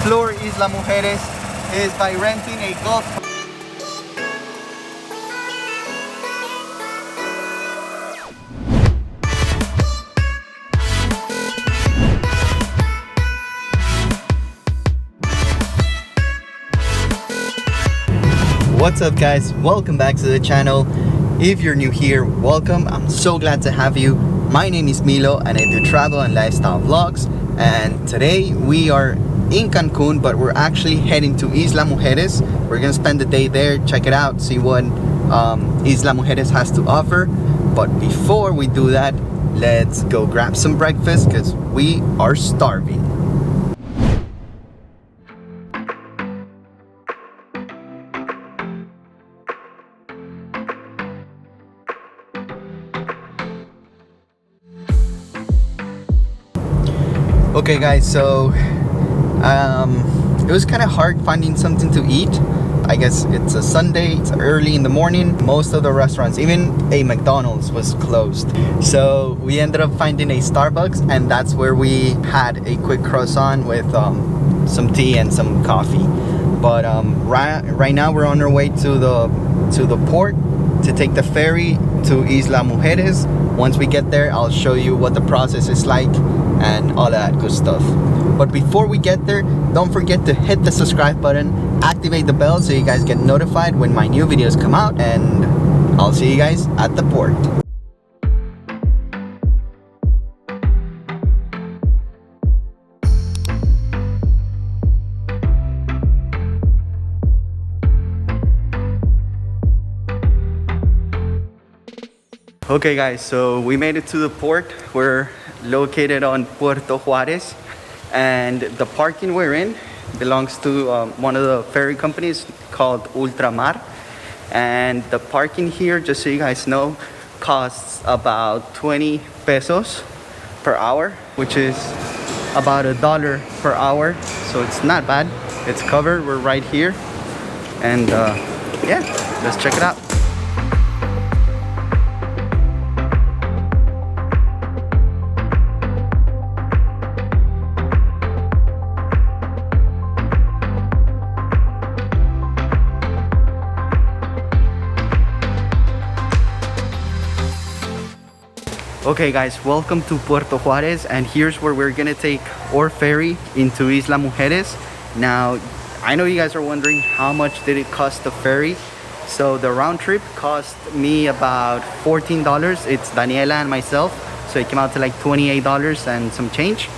explore Isla Mujeres is by renting a golf cart. What's up guys, welcome back to the channel. If you're new here, welcome. I'm so glad to have you. My name is Milo and I do travel and lifestyle vlogs, and today we are in Cancun, but we're actually heading to Isla Mujeres. We're gonna spend the day there, check it out, see what Isla Mujeres has to offer. But before we do that, let's go grab some breakfast because we are starving. Okay guys, so it was kind of hard finding something to eat. I guess it's a Sunday, it's early in the morning. Most of the restaurants, even a McDonald's, was closed. So we ended up finding a Starbucks, and that's where we had a quick croissant with some tea and some coffee. But right now we're on our way to the port to take the ferry to Isla Mujeres. Once we get there, I'll show you what the process is like and all that good stuff. But before we get there, don't forget to hit the subscribe button, activate the bell so you guys get notified when my new videos come out, and I'll see you guys at the port. Okay guys, so we made it to the port. We're located on Puerto Juarez, and the parking we're in belongs to one of the ferry companies called Ultramar. And the parking here, just so you guys know, costs about 20 pesos per hour, which is about $1 per hour. So it's not bad. It's covered. We're right here, and yeah, let's check it out. Okay guys, welcome to Puerto Juarez, and here's where we're gonna take our ferry into Isla Mujeres. Now, I know you guys are wondering how much did it cost the ferry. So the round trip cost me about $14. It's Daniela and myself, so it came out to like $28 and some change.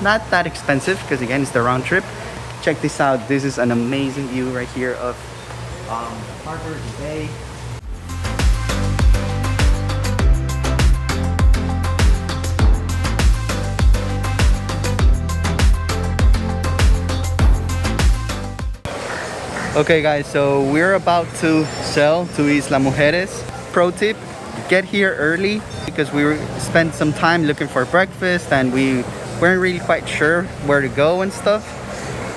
Not that expensive because again, it's the round trip. Check this out. This is an amazing view right here of harbor, the bay. Okay guys, so we're about to sail to Isla Mujeres. Pro tip, get here early because we spent some time looking for breakfast and we weren't really quite sure where to go and stuff.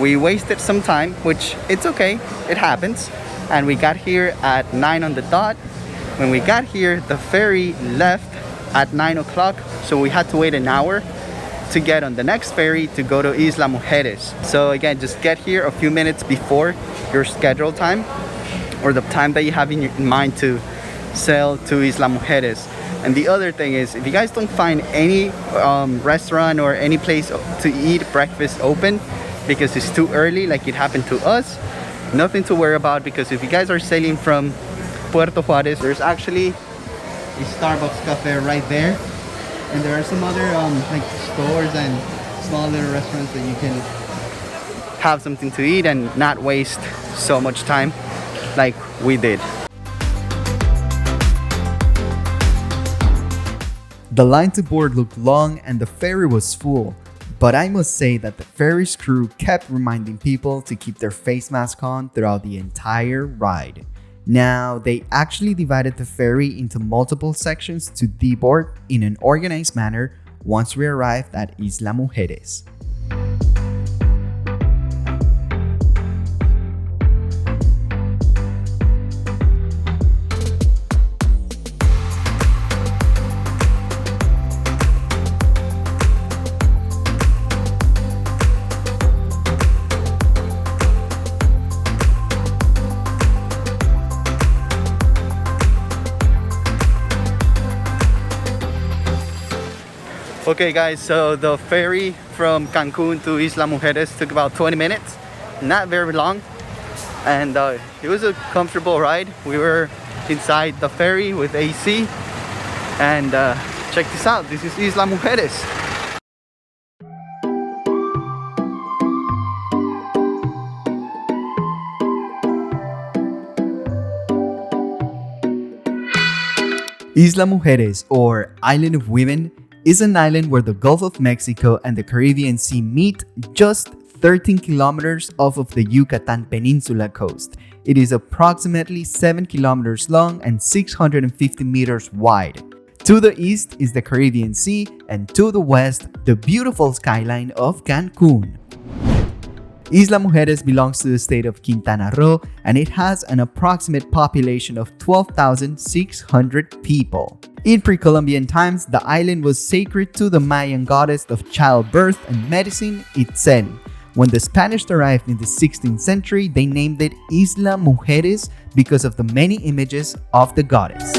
We wasted some time, which it's okay, it happens. And we got here at 9 on the dot. When we got here, the ferry left at 9 o'clock, so we had to wait an hour to get on the next ferry to go to Isla Mujeres. So again, just get here a few minutes before your scheduled time, or the time that you have in mind to sail to Isla Mujeres. And the other thing is, if you guys don't find any restaurant or any place to eat breakfast open because it's too early, like it happened to us, nothing to worry about, because if you guys are sailing from Puerto Juarez, there's actually a Starbucks cafe right there. And there are some other like stores and small little restaurants that you can have something to eat and not waste so much time like we did. The line to board looked long and the ferry was full, but I must say that the ferry's crew kept reminding people to keep their face mask on throughout the entire ride. Now, they actually divided the ferry into multiple sections to deboard in an organized manner once we arrived at Isla Mujeres. Okay guys, so the ferry from Cancun to Isla Mujeres took about 20 minutes. Not very long. And it was a comfortable ride. We were inside the ferry with AC. And check this out. This is Isla Mujeres. Isla Mujeres, or Island of Women, is an island where the Gulf of Mexico and the Caribbean Sea meet just 13 kilometers off of the Yucatan Peninsula coast. It is approximately 7 kilometers long and 650 meters wide. To the east is the Caribbean Sea, and to the west, the beautiful skyline of Cancun. Isla Mujeres belongs to the state of Quintana Roo, and it has an approximate population of 12,600 people. In pre-Columbian times, the island was sacred to the Mayan goddess of childbirth and medicine, Itzel. When the Spanish arrived in the 16th century, they named it Isla Mujeres because of the many images of the goddess.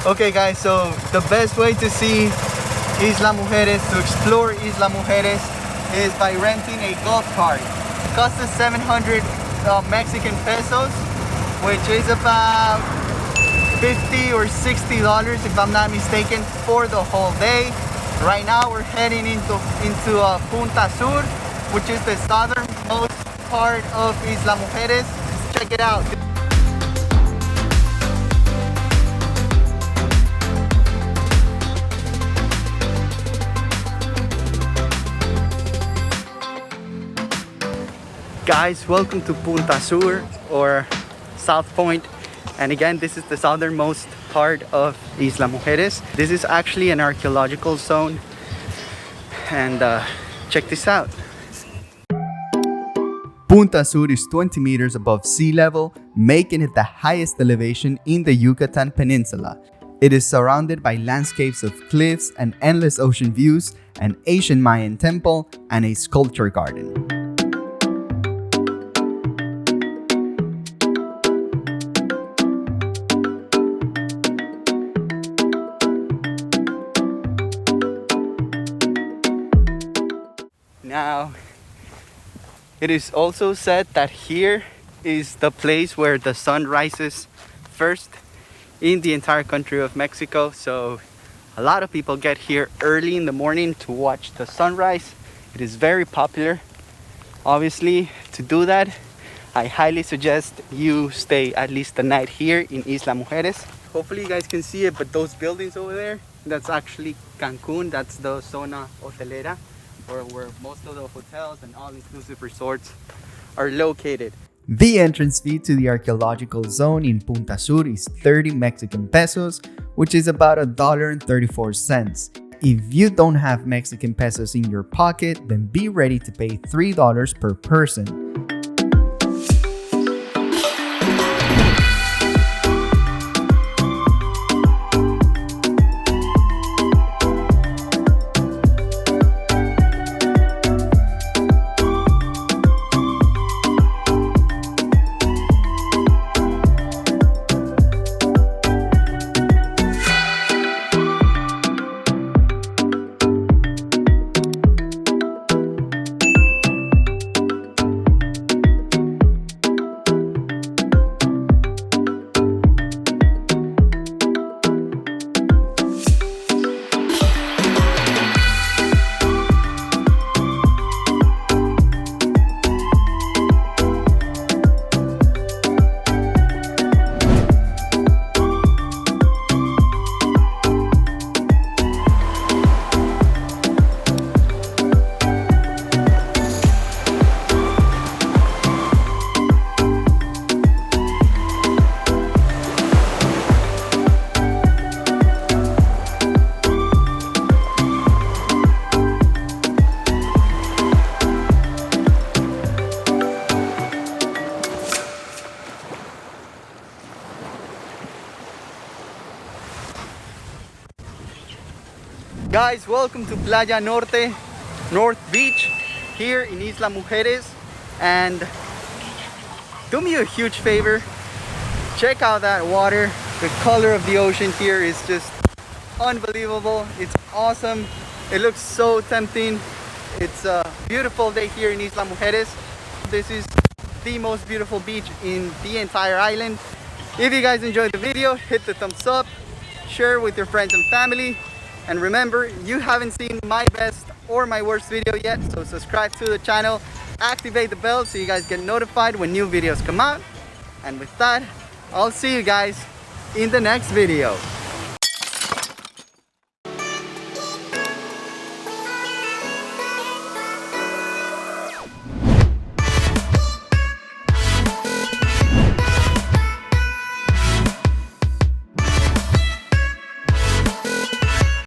Okay guys, so the best way to see Isla Mujeres, to explore Isla Mujeres, is by renting a golf cart. It costs us 700 Mexican pesos, which is about $50 or $60 if I'm not mistaken, for the whole day. Right now we're heading into Punta Sur, which is the southernmost part of Isla Mujeres. Check it out. Guys, welcome to Punta Sur, or South Point, and again this is the southernmost part of Isla Mujeres. This is actually an archaeological zone, and check this out. Punta Sur is 20 meters above sea level, making it the highest elevation in the Yucatan Peninsula. It is surrounded by landscapes of cliffs and endless ocean views, an ancient Mayan temple, and a sculpture garden. Now, it is also said that here is the place where the sun rises first in the entire country of Mexico. So a lot of people get here early in the morning to watch the sunrise. It is very popular. Obviously, to do that, I highly suggest you stay at least the night here in Isla Mujeres. Hopefully you guys can see it, but those buildings over there, that's actually Cancun. That's the zona hotelera, where most of the hotels and all-inclusive resorts are located. The entrance fee to the archaeological zone in Punta Sur is 30 Mexican pesos, which is about $1.34. If you don't have Mexican pesos in your pocket, then be ready to pay $3 per person. Guys, welcome to Playa Norte, North Beach, here in Isla Mujeres. And do me a huge favor, check out that water. The color of the ocean here is just unbelievable. It's awesome. It looks so tempting. It's a beautiful day here in Isla Mujeres. This is the most beautiful beach in the entire island. If you guys enjoyed the video, hit the thumbs up, share with your friends and family. And remember, you haven't seen my best or my worst video yet, so subscribe to the channel, activate the bell so you guys get notified when new videos come out. And with that, I'll see you guys in the next video.